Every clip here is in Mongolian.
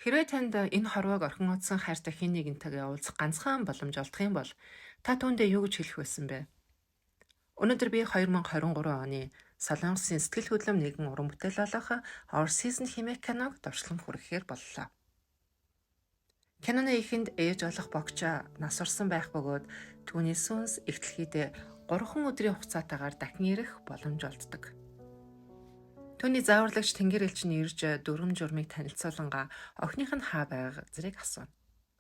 Хэрвээ танд энэ хорвоог орхин утсан хайртай хэн нэгэнтэйгээ уулзах ганцхан боломж олдох юм бол та түүндээ юу гэж хэлэх байсан бэ? Өнөөдөр би 2023 оны Солонгосын сэтгэл хөдлөм нэгэн уран бүтээл болох Our Season хэмээх киног дуршлан хүрэхээр боллоо. Киноны эхэнд ээж болох богч нас орсон байх бөгөөд түүний сүнс эхлэхдээ 3 өдрийн хугацаатаагаар дахин ирэх боломж олддог. Түүний зааварлагч тэнгэр элч нь ирж дүрм журмыг танилцуулангаа охиных нь хаа байгаа зэрэг асуув.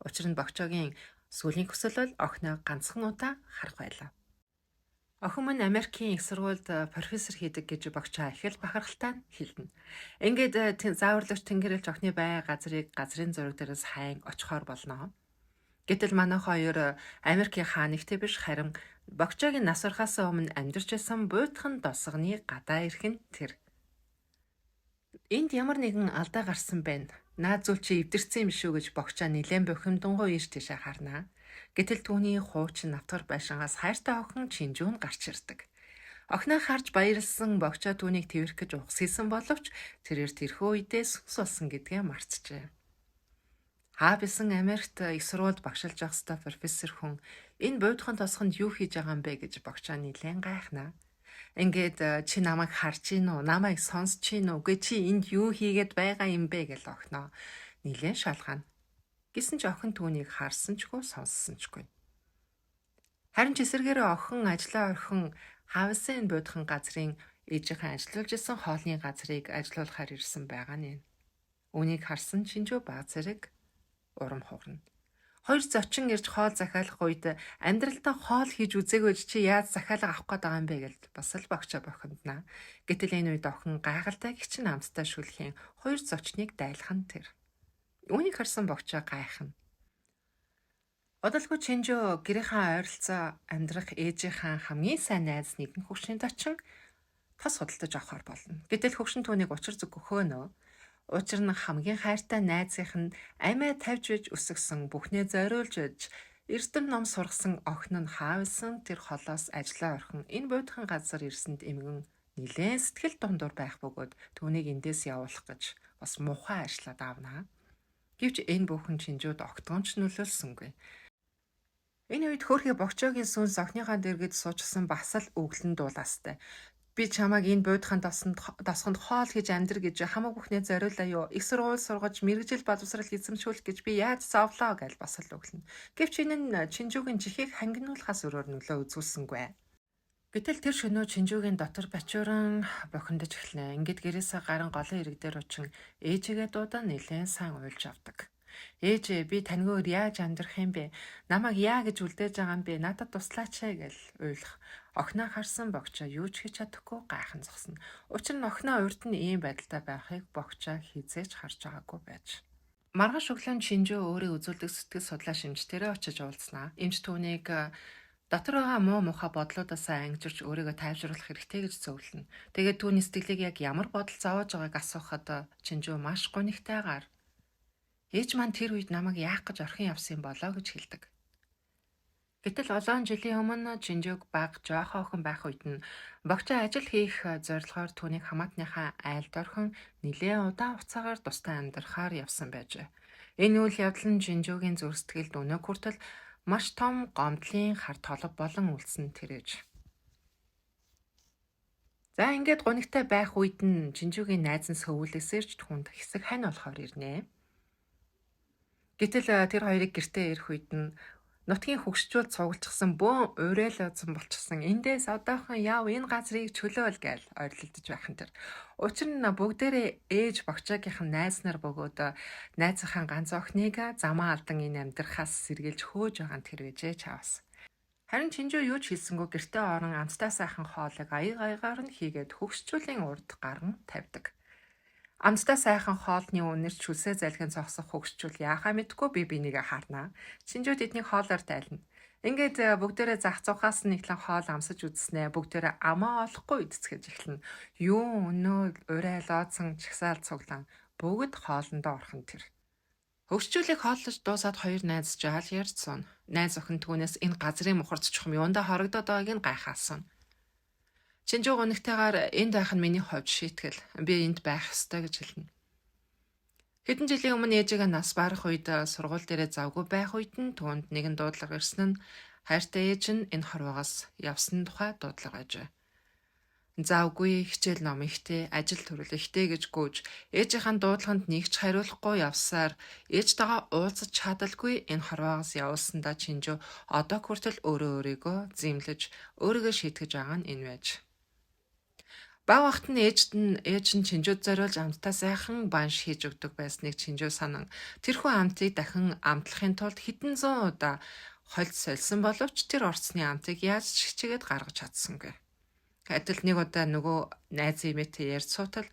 Учир нь богчоогийн сүүлийн хүсэл бол охиноо ганцхан удаа харах байлаа. Охин минь Америкийн их сургуульд профессор хийдэг гэж богчоо их л бахархалтай хэлнэ. Ингээд зааварлагч тэнгэр элч охины байгаа газрыг газрын зураг дээрээс хайн очихоор болно. Гэтэл манайх хоёр Америкийн хаанигтэй биш харин богчоогийн нас орохоос өмнө амьдарч байсан буйтхан досгоны гадаа ирэх нь тэр. Энд ямар нэгэн алдаа гарсан байна. Наад зүйл чи эвдэрсэн юм шүү гэж богчоо нилээн бухимдангуй ирж тийшээ харнаа. Гэтэл түүний хуучин навтгар байшингаас хайртай охин Чинжүүн гарч ирдэг. Охиноо харж баярлсан богчоо түүнийг твэрх гэж ухсгийсэн боловч тэрээр тэрхүү үедээ сүнс болсон гэдгээ марцжээ. Хаа бисэн Америкт их сургуульд багшилж явах ёстой профессор хүн энэ буйдхан тосхонд юу хийж байгаа юм бэ гэж богчоо нилээн гайхнаа. Ингээд чи намайг харж гин үү? Намайг сонсч гин үү? Үгүй чи энд юу хийгээд байгаа юм бэ гэж охиноо нилээн шалгана. Гэсэн ч охин түүнийг харсан чгүй сонссон чгүй. Харин ч эсэргээрээ охин ажлаа орхин хавсан буйдхан газрын ээжийнхэн ажиллаж исэн хоолны газрыг ажилуулахаар ирсэн байгаа нь. Үүнийг харсан Чинжүү баг зэрэг урам хугарна. Хоёр зочин ирж хоол захиалах үед амьдралтаа хоол хийж үзээгүй чи яаж захиалга авах гээд байгаа юм бэ гэж бас л богчоо бохинднаа. Гэтэл энэ үед охин гайхалтай гिचэн амттай шүлхийн хоёр зочныг дайлхан тэр. Үүнийг харсан богчоо гайхна. Одолгүй Чинжүү гэрийнхаа ойролцоо амьдрах ээжийнхаа хамгийн сайн найз нэгэн хөгшөнд очин тас худалдаж авахар болно. Гэтэл хөгшин түүнийг учир зүг өгөөнө. Учир нь хамгийн хайртай найзынх нь амиа тавьж биж өсгсөн бүхнээ зориулж биж эрдэм ном сургасан охин нь хаавсан тэр холоос ажиллаа орхин энэ буйдхан газар ирсэнд эмгэн нилээн сэтгэл дундуур байх бөгөөд түүнийг эндээс явуулах гэж бас муухай ажиллаад аавнаа. Гэвч энэ бүхэн Чинжүүд огтгонч нөлөөлсөнгүй. Энэ үед хөөрхий богчоогийн сүнс охиныхаа дэргэд суучсан бас л өглөн дуулаастай. Би чамайг энэ буйдхан досхонд хоол хийж амьдр гэж хамаг бүхнээ зориулаа юу? Их сургууль сургаж мэрэгжил боловсрал эзэмшүүлэх гэж би яаж зовлоо гэж бас л өглөн. Гэвч энэ нь Чинжүүгийн жихийг хангинуулахаас өөрөөр нөлөө үзүүлсэнгүй. Гэтэл тэр шөнөө Чинжүүгийн дотор бачууран бохиндож эхлэнэ. Ингээд гэрээсээ гарын голын ирэг дээр очин ээжигээ дуудан нэлээд сайн уйлж авдаг. Ээж би таньгоор яаж амьдрах юм бэ? Намайг яа гэж үлдээж байгаа юм бэ? Надад туслаач гэж уйлах. Охиноо харсан богчоо юу ч хийж чадахгүй гайхан зогсоно. Учир нь охиноо урд нь ийм байдалтай байхыг богчоо хизээж харж байгаагүй байж. Маргааш өглөө Чинжүү өөрийн үзүүлдэг сэтгэл судлаач эмчтэрээ очиж уулзнаа. Эмч түүнийг дотор байгаа муу муха бодлуудаасаа ангижирч өөрийгөө тайвшруулах хэрэгтэй гэж зөвлөнө. Тэгээд түүний сэтгэлийг яг ямар бодол зовоож байгааг асуухад Чинжүү маш гунигтайгаар ээж маань тэр үед намайг яах гэж орхин явсан болоо гэж хэлдэг. Гэтэл олон жилийн өмнө Чинжүүг баг жоохоо охин байх үед нь богчоо ажил хийх зорилгоор түүнийг хамаатныхаа айлд орхин нэлээд удаан хугацаагаар тустай амьдрахаар явсан байжээ. Энэ үйл явдал нь Чинжүүгийн зүрх сэтгэлд өнөө хүртэл маш том гомдлын хар толб болон үлдсэн тэрэж. За ингээд гунигтай байх үед нь Чинжүүгийн найз нь сөвүүлээсэрч түүнд хэсэг хань болохоор ирнэ. Гэтэл тэр хоёрыг гэртээ ирэх үед нь нутгийн хөгшчүүд цуглчихсан бөөн уриалсан болчихсон. Эндээс одоохон яв энэ газрыг чөлөөл гэж ойрлолдож байхын тэр. Учир нь бүгдээрээ ээж богчоогийнх нь найз нар бөгөөд найзынхаа ганц охиныг замаа алдан энэ амьдрахаас сэргийлж хөөж байгаа нь тэр үжээ чавс. Харин Чинжүү юу ч хэлсэнгүй гэртээ орон амттай сайхан хоолыг аягаар нь хийгээд хөгшчүүлийн урд гаран тавьдаг. Амттай сайхан хоолны үнэр чүлсээ залхин цогсох хөгшчүүл яахаа мэдгүй бинийгээ харнаа. Чинжүү тэдний хоолоор тайлна. Ингээд бүгдээрээ зах зугаас нь ихлэн хоол амсаж үзснэ. Бүгдээрээ амаа олохгүй эцэцгэж эхэлнэ. Юу өнөө урай лоодсон чагсаал цуглан бүгд хоолндоо орхон тэр. Хөгшчүүлийг хооллож дуусаад хоёр найз жаал ярьж суун. Найз охин түүнээс энэ газрын мухарч чухам юундаа хорогдоод байгааг нь гайхаасан. Чинжүү гонигтайгаар энд байх нь миний хувьд шийтгэл. Би энд байх ёстой гэж хэлнэ. Хэдэн жилийн өмнө ээжигээ нас барах үед сургууль дээрээ завгүй байх үед нь түүнд нэгэн дуудлага ирсэн нь хайртай ээж нь энэ хорвоогоос явсан тухай дуудлага байжээ. Завгүй хичээл ном ихтэй, ажил төрөл ихтэй гэж гүйж ээжийнхэн дуудлаганд нэгч хариулахгүй явсаар ээжтэйгээ уулзаж чадалгүй энэ хорвоогоос явуулсандаа Чинжүү одоо хүртэл өөрийгөө зэмлэж өөрийгөө шийтгэж байгаа нь энэ байж. Бага багт нь ээж нь Чинжүүд зориулж амттай сайхан банш хийж өгдөг байсныг Чинжүү санан тэрхүү амтыг дахин амтлахын тулд хэдэн зуун удаа хольд сольсон боловч тэр орцны амтыг яаж ч хичээгээд гаргаж чадсангүй. Адил нэг удаа нөгөө найз имээтэй ярьж суутал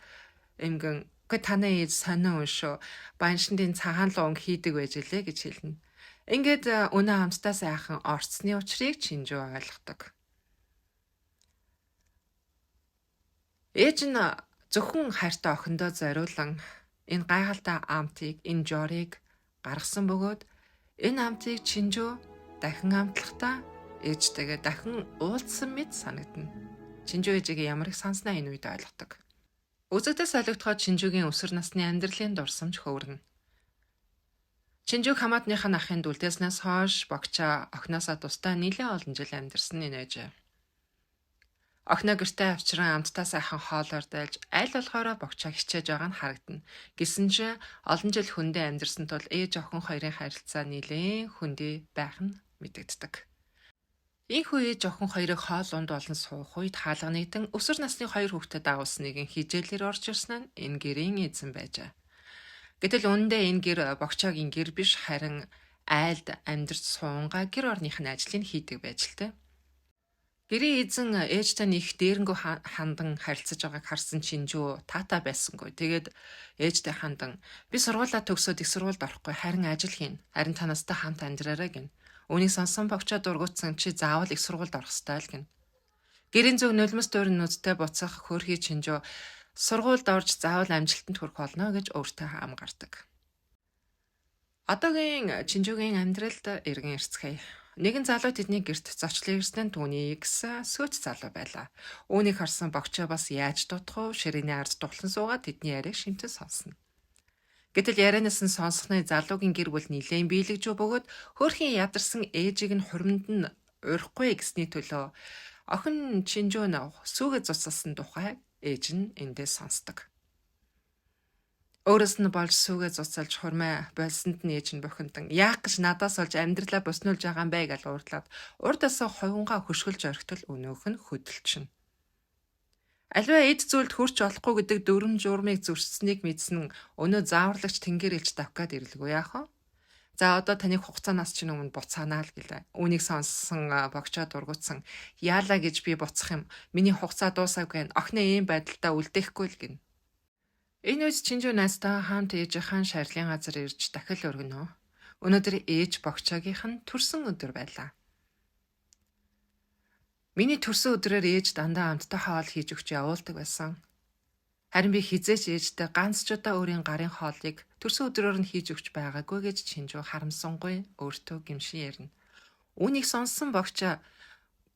ингэн "Гэ танай ээж сонин хүн шүү. Баншиндын цагаан луун хийдэг байж лээ" гэж хэлнэ. Ингээд өнөө амттай сайхан орцны учрыг Чинжүү ойлгодог. Ээж нь зөвхөн хайртай охиндоо зориулан энэ гайхалтай амтыг, энэ жорийг гаргасан бөгөөд энэ амтыг Чинжүү дахин амтлахдаа ээжтэйгээ дахин уулзсан мэт санагдана. Чинжүү ээжигээ ямар их санснаа энэ үед ойлгодог. Үзэгдээс ойлгоход Чинжүүгийн өсвөр насны амьдралын дурсамж хөөрнө. Чинжүү хамаатныхаа ахын дүлдээснээс хойш богчаа охиноосоо тусдаа нэлээд олон жил амьдарсан нь ээжээ. Охиноо гэртээ авчран амттай сайхан хоолоор дайлж аль болохоороо богчаа хичээж байгаа нь харагдана. Гэсэн ч олон жил хүндээ амьдарсан тул ээж охин хоёрын харилцаа нэлээд хүндээ байх нь мэдэгддэг. Ийхүү ээж охин хоёрыг хоол унд болон суух үед хаалга нэгдэн өсвөр насны хоёр хүүхдэд дагуулсан нэгэн хижээлээр орж ирсэн нь энэ гэрийн эзэн байжээ. Гэтэл үүндээ энэ гэр богчоогийн гэр биш харин айлд амьдарч суунгаа гэр орных нь ажлыг хийдэг байж л дээ. Гэрийн эзэн ээжтэй их дээрэнгүү хандан харилцаж байгааг харсан Чинжүү таатай байсангүй. Тэгээд ээжтэй хандан "Би сургуулаа төгсөөд их сургуульд орохгүй харин ажил хийнэ. Харин та настай хамт амьдраарай" гин. Үүнийг сонсон богчоо дургуутсан "Чи заавал их сургуульд орох ёстой л" гин. Гэрийн зөв нулимс дөрн нүдтэй буцах хөөрхий Чинжүү сургуульд орж заавал амжилтанд хүрэх болно гэж өөртөө хамгардаг. Одоогийн Чинжүүгийн амьдралд эргэн ирцгээе. Нэгэн залуу тэдний гэрт зочлон ирсэн нь түүний икс сүйт залуу байлаа. Үүнийг харсан богчоо бас яаж дутах вэ? Ширээний ард тухлан суугаад тэдний яриаг шимтэн сонсно. Гэтэл ярианаас нь сонсохны залуугийн гэр бүл нилээн биелэгжүү бөгөөд хөөрхийн ядарсан ээжийг нь хуримд нь урихгүй гэсний төлөө охин Чинжүү сүүгээ цуцсан тухай ээж нь эндээс сонсдог. Өөрөөс нь болж сүүгээ цуцалж хурмаа болсонд нь ээж нь бухимдан "Яах гэж надаас олж амьдралаа боснуулж байгаа юм бэ" гэж уурлаад урдасаа хувингаа хөшгөлж орхитол өнөөх нь хөдөлчихнө. Аливаа эд зүйлд хүрч олохгүй гэдэг дүрм журмыг зөрчсөнийг мэдсэн өнөө зааварлагч тэнгэр элч давхгаад ирлгүй яах вэ? "За одоо таныг хугацаанаас чинь өмнө буцаанаа л" гэлээ. Үүнийг сонссон богчоо дургуутсан "Яалаа гэж би буцах юм. Миний хугацаа дуусаагүй. Охиноо ийм байдалтай үлдээхгүй л" гин. Энэ үед Чинжүү найзтай хамт ээжийнхэн шарилын газар ирж дахил өргөнө. Өнөөдөр ээж богчоогийнх нь төрсөн өдөр байлаа. Миний төрсөн өдрөөр ээж дандаа амттай хоол хийж өгч явуулдаг байсан. Харин би хизээч ээжтэй ганц ч удаа өөрийн гарын хоолыг төрсөн өдрөөр нь хийж өгч байгаагүй гэж Чинжүү харамсангүй өөртөө гимшин ярина. Үүнийг сонссон богчоо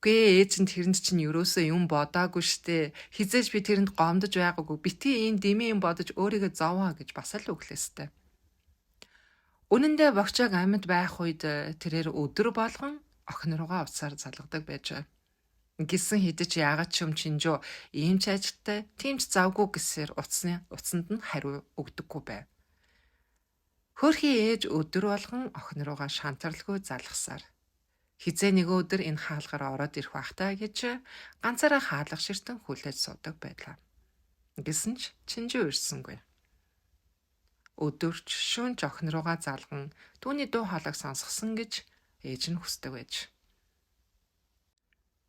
"Гээ ээж нь тэрэнд чинь ерөөсөө юм бодаагүй штэ. Хизээж би тэрэнд гомдож байгаагүй. Битгий энэ дэмий юм бодож өөрийгөө зовоо" гэж бас л өглөөстэй. Үнэндээ богчоог амьд байх үед тэрээр өдөр болгон охин руугаа уцаар залгадаг байжээ. Гисэн хідэж яагаад ч юм Чинжүү ийм ч ажилтай, тийм ч завгүй гэсээр уцсанд нь хариу өгдөггүй байв. Хөөрхий ээж өдөр болгон охин руугаа шантарлгүй залгасаар "Хизээ нөгөө өдөр энэ хаалгаар ороод ирэх бахтаа" гэж ганцаараа хаалга ширтэн хүлээж суудаг байлаа. Гэсэн ч Чинжүү ирсэнгүй. Өдөрч шөнч охин руугаа залган түүний дуу хоолойг сонсгосон гэж ээж нь хүсдэг байж.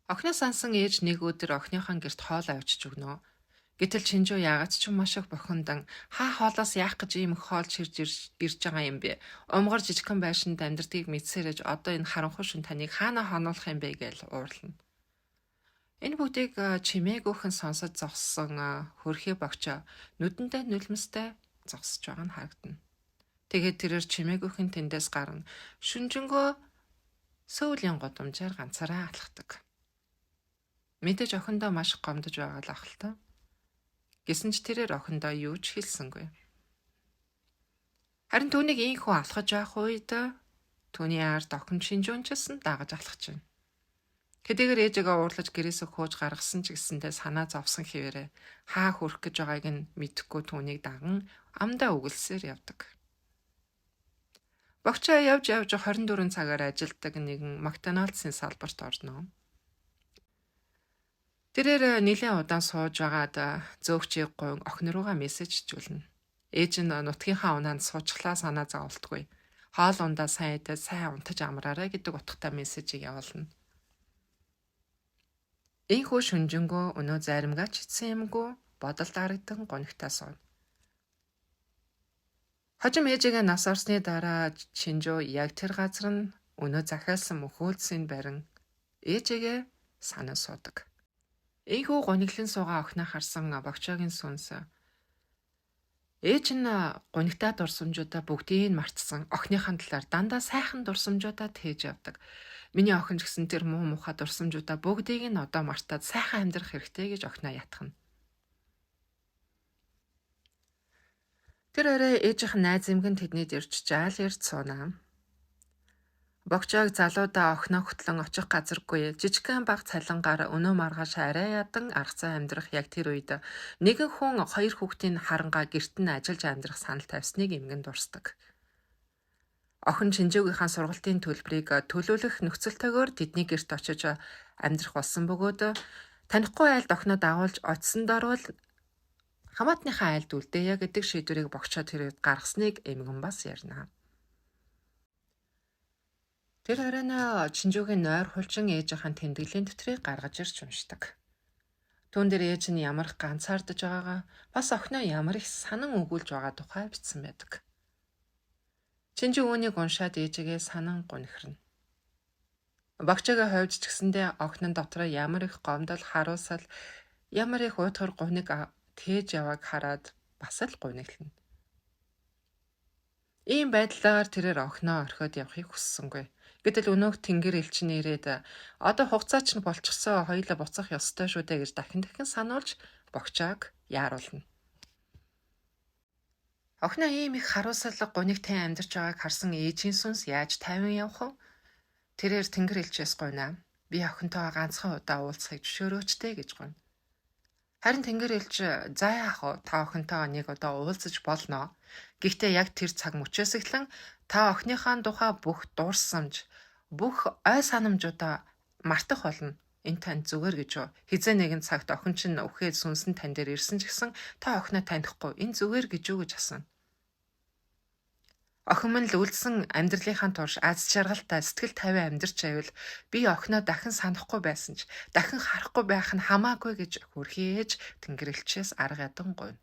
Охиноо сансан ээж нэг өдөр охиныхон гэрт хоол авчиж өгнө. Гэтэл Чинжүү яагаад ч маш их бохиндан "Хаа хоолоос яах гэж ийм их хоол ширж ирж байгаа юм бэ? Умгар жижигхэн байшинд амьдртгийг мэдсээрэж одоо энэ харанхуй шин таныг хаана хонуулах юм бэ" гэж уурлана. Энэ бүгдийг чимээгүйхэн сонсож зогссон хөрхий богчоо нүдэндээ нулимстай зогсож байгаа нь харагдана. Тэгээд тэрээр чимээгүйхэн тэндээс гарна шүнжэнгөө сөүлийн годомжаар ганцаараа алхдаг. Мэдээж охиндоо маш гомдож байгаа л ах л та. Гэсэн ч тэрээр охиндоо юу ч хэлсэнгүй. Харин түүнийг ийхүү алхаж явах үед түүний ард охин Шинжүүнчсэн дагаж алхаж байна. Хэдийгээр ээжигээ уурлаж гэрээсээ хөөж гаргасан ч гэсэндээ санаа зовсон хэвээрээ хаа хүрэх гэж байгааг нь мэдэхгүй түүнийг даган амдаа үгэлсээр явдаг. Багчаа явж 24 цагаар ажилддаг нэгэн Макдоналдсын салбарт орно. Тэрээр нэлээд удаан сууж байгаад зөөгчийг гуйн охин руугаа мессеж хичүүлнэ. Ээж нь нутгийнхаа унаанд суучглаа санаа зовлтгүй. Хоол ундаа сайн идээд сайн унтаж амраарай гэдэг утгатай мессежийг явуулна. Ийхүү шүнжэнгөө өнөө заримгаа ч ицсэн юмгүй бодолд харагдан гонигтаа сууна. Хожим ээжигээ нас орсны дараа Шинжүү яг тэр газар нь өнөө захиалсан мөхөөлсөнд барин ээжигээ санаа суудаг. Ийхүү гониглон суугаа охиноо харсан багчаагийн сүнс ээж нь гонигтаа дурсамжуудаа бүгдийг нь мартсан. Охиныхаа талаар дандаа сайхан дурсамжуудаа тээж явдаг. Миний охин ч гэсэн тэр муу мухай дурсамжуудаа бүгдийг нь одоо мартаад сайхан амьдрах хэрэгтэй гэж охиноо ятгахна. Тэр орой ээжийнх нь найз эмгэн тэднийд ирж жаал ярьж суунаа. Богчоог залуудаа охиноо хөтлөн очих газаргүй жижигхэн баг цалингаар өнөө маргааш арай ядан аргацаа амьдрах яг тэр үед нэгэн хүн хоёр хүүхдийн харангаа гэрт нь ажиллаж амьдрах санал тавьсныг эмгэн дурсдаг. Охин Шинжүүгийнхаа сургалтын төлбөрийг төлөвлөх нөхцөлтэйгээр тэдний гэрт очиж амьдрах болсон бөгөөд танихгүй айлд охиноо дагуулж очсон дорвол хамаатныхаа айлд үлдээе гэдэг шийдвэрийг богчоо тэр үед гаргасныг эмгэн бас ярина. Тэр оройн Шинжүүгийн нойр хулжин ээжийнхэн тэмдэглэлийн дэвтрийг гаргаж ирж уншдаг. Түүн дээр ээж нь ямар их ганцаардж байгаагаа бас охиноо ямар их санан өгүүлж байгаа тухай бичсэн байдаг. Шинжүү үүнийг уншаад ээжигээ санан гунхирна. Багчаагийн хувьд ч гэсэндээ охин нь дотроо ямар их гомдол харуулсал ямар их уйтгар гуниг тээж явааг хараад бас л гуниглана. Ийм байдлаар тэрээр охиноо орхиод явахыг хүссэнгүй. Гэтэл өнөөх тэнгэр элчин ирээд одоо хугацаа ч болчихсон хоёулаа буцах ёстой шүү дээ гэж дахин сануулж богчааг яаруулна. Охиноо ийм их харуулсал гунигтай амьдарч байгааг харсан ээжийн сүнс яаж тайван явах вэ? Тэрээр тэнгэр элчээс гуйнаа. Би охинтойгоо ганцхан удаа уулзахыг зөвшөөрөөчтэй гэж гуйна. Харин тэнгэр элч за яах вэ? Та охинтойгоо нэг удаа уулзаж болно. Гэхдээ яг тэр цаг мөчөөс эхлэн та охиныхаа тухай бүх дурсамж, бүх ой санамжуудаа мартах болно. Энэ танд зүгээр гэж юу? Хизээ нэгэн цагт охин чинь үхээд сүнсэн тань дээр ирсэн ч гэсэн та охиноо танихгүй. Энэ зүгээр гэж юу гэж асууна. Охин минь л үлдсэн амьдралынхаа турш аз жаргалтай сэтгэл тавиан амьдарч байвал би охиноо дахин санахгүй байсан ч дахин харахгүй байх нь хамаагүй гэж хүрхээж тэнгэрлэгчээс арга ядан гуйна.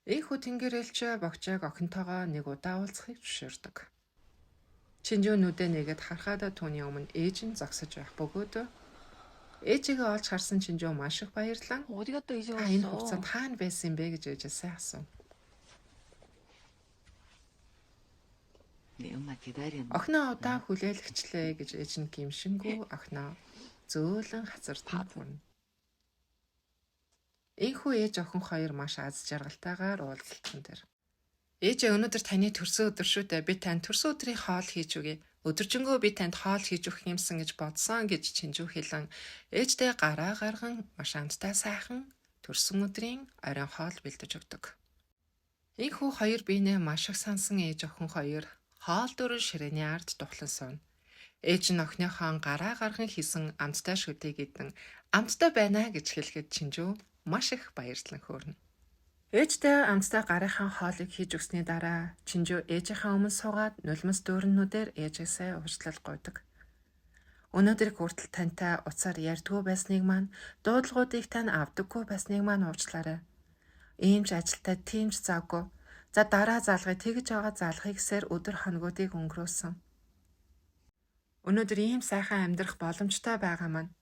Ийхүү тэнгэрэлч богчоог охинтойгоо нэг удаа уулзахыг зөвшөөрдөг. Шинжүү нүдэ нэгэд харахад түүний өмнө ээж нь зогсож байх бөгөөд ээжигээ олж харсан Шинжүү маш их баярлан энэ хугацаанд хаана байсан бэ гэж ээжээсээ асуув. Охиноо удаа хүлээлгчлээ гэж ээж нь гимшингүй охиноо зөөлөн хацартанд хүрнэ. Ийхүү ээж охин хоёр маш аз жаргалтайгаар уулзалтан дээр. Ээж өнөөдөр таны төрсөн өдөр шүү дээ. Би танд төрсөн өдрийн хоол хийж өгье. Өдөржингөө би танд хоол хийж өгөх юмсан гэж бодсон гэж Шинжүү хэлэн ээжтэй гараа гарган маш амттай сайхан төрсөн өдрийн оройн хоол бэлдэж өгдөг. Ийхүү хоёр биенээ маш их сансан ээж охин хоёр хоол дөрөн ширээний ард тухлан сууна. Ээж нь охиныхоо гараа гарган хийсэн амттай шүдийг идэн амттай байна гэж хэлэхэд Шинжүү маш их баярлан хөөрнө. Ээжтэй амттай гарынхаа хоолыг хийж өгсний дараа Шинжүү ээжийнхээ өмнө суугаад нулимс дөөрнүүдээр ээжээсээ уучлал гуйдаг. Өнөөдөр хүртэл тантай уцаар ярьдгүй байсныг маань дуудлагуудыг тань авдаггүй байсныг маань уучлаарай. Иймч ажилтаа тиймч завгүй. За дараа заалгыг тэгж байгаа заалгыг гэсээр өдөр хоногуудыг өнгөрөөсөн. Өнөөдөр ийм сайхан амьдрах боломжтой байгаа маань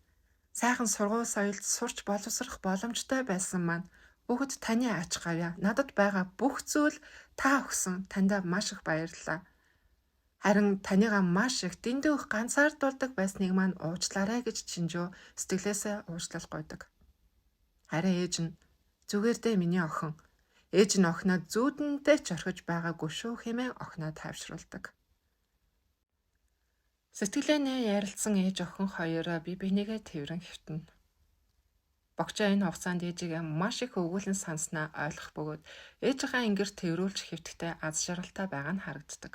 сайхан сургууль соёлд сурч боловсрох боломжтой байсан маань бүгд таны ач гавья. Надад байгаа бүх зүйл та өгсөн. Тандаа маш их баярлалаа. Харин таныгаа маш их дэндүү их ганцаардуулдаг байсныг маань уучлаарай гэж Шинжүү сэтгэлээсээ уучлал гуйдаг. Харин ээж нь зүгээр дээ миний охин. Ээж нь охиноо зүүдэнтэй ч орхиж байгаагүй шүү хэмээн охиноо тайвшруулдаг. Сэтгэлээ ярилцсан ээж охин хоёроо бие бинийгээ тэрвэн хэвтэнэ. Богчоо энэ хугацаанд ээжигээ маш их өгүүлэн санснаа ойлгох бөгөөд ээжийнхээ ингэр тэрвүүлж хэвтгэхдээ аз жаргалтай байгаа нь харагддаг.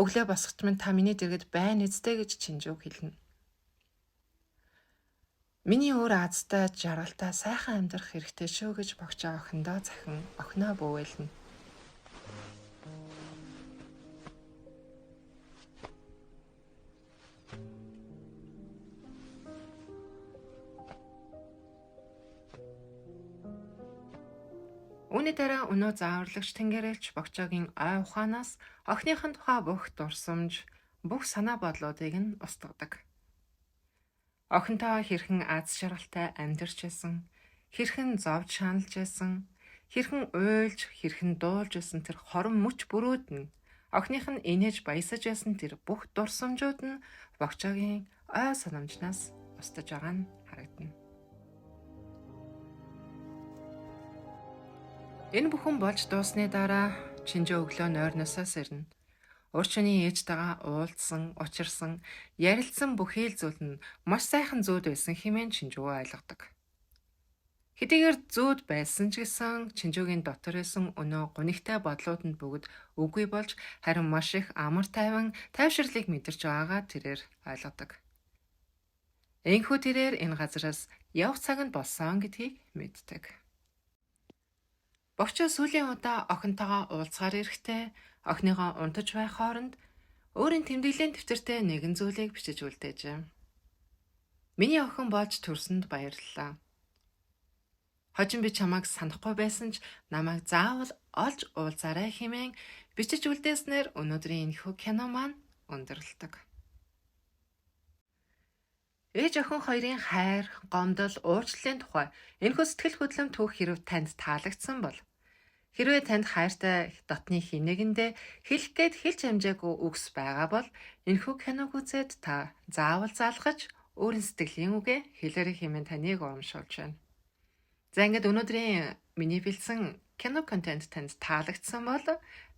Өглөө босгоч минь та миний дэргэд байна эзтэй гэж Чинжүүг хэлнэ. Миний өөр азтай жаргалтай сайхан амьдрах хэрэгтэй шүү гэж богчоо охиндоо захин охиноо бөөлнө. Үүний дараа өнөө зааварлагч тэнгэрэлч богчоогийн ой ухаанаас охиныхын тухай бүх дурсамж, бүх санаа бодлуудыг нь устгадаг. Охинтой хэрхэн аз жаргалтай амьдарч байсан, хэрхэн зовж шаналж байсан, хэрхэн уйлж, хэрхэн дуулж байсан тэр хорон мөч бүрүүд нь охиных нь инээж баясаж байсан тэр бүх дурсамжууд нь богчоогийн ой санамжнаас устж байгаа нь харагдана. Энэ бүхэн болж дуусны дараа Чинжүү өглөө нойрносоос ирнэ. Урчны ээжтэйгээ уулзсан, учирсан, ярилцсан бүхий л зүйл нь маш сайхан зүүд байсан хэмээн Чинжүү ойлгодог. Хэдийгээр зүүд байсан ч гэсэн Чинжүүгийн дотор байсан өнөө гунигтай бодлууд нь бүгд үгүй болж харин маш их амар тайван тайвширлыг мэдэрч байгаагаа тэрээр ойлгодог. Энэхүү тэрээр энэ газараас явх цаг нь болсон гэдгийг мэддэг. Богчоо сүүлийн удаа охинтойгоо уулзгаар ирэхдээ охиныгоо унтаж байх хооронд өөрийн тэмдэглэлийн дэвтэртээ нэгэн зүйлийг бичиж үлдээжээ. Миний охин болж төрсөнд баярлалаа. Хожим би чамайг санахгүй байсан ч намайг заавал олж уулзаарай хэмээн бичиж үлдээснээр өнөөдрийн энэхүү кино маань өндөрлөдөг. Ээж охин хоёрын хайр, гомдол, уучлалын тухай энэхүү сэтгэл хөдлөм түүх хэрэг танд таалагдсан бол хэрвээ танд хайртай дотны хинэгэндээ хэлэх гээд хэлж амжаагүй үгс байгаа бол энэхүү киног үзээд та заавал залгаж өөрийн сэтгэлийн үгээ хэлээрэй хэмээн таныг урамшуулж байна. За ингээд өнөөдрийн миний бэлдсэн кино контент танд таалагдсан бол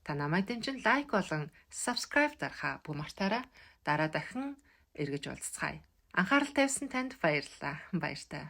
та намайг дэмжин лайк болон subscribe дарахаа бүү мартаарай. Дараа дахин эргэж уулзцгаая. Анхаарал тавьсан танд баярлалаа. Баяртай.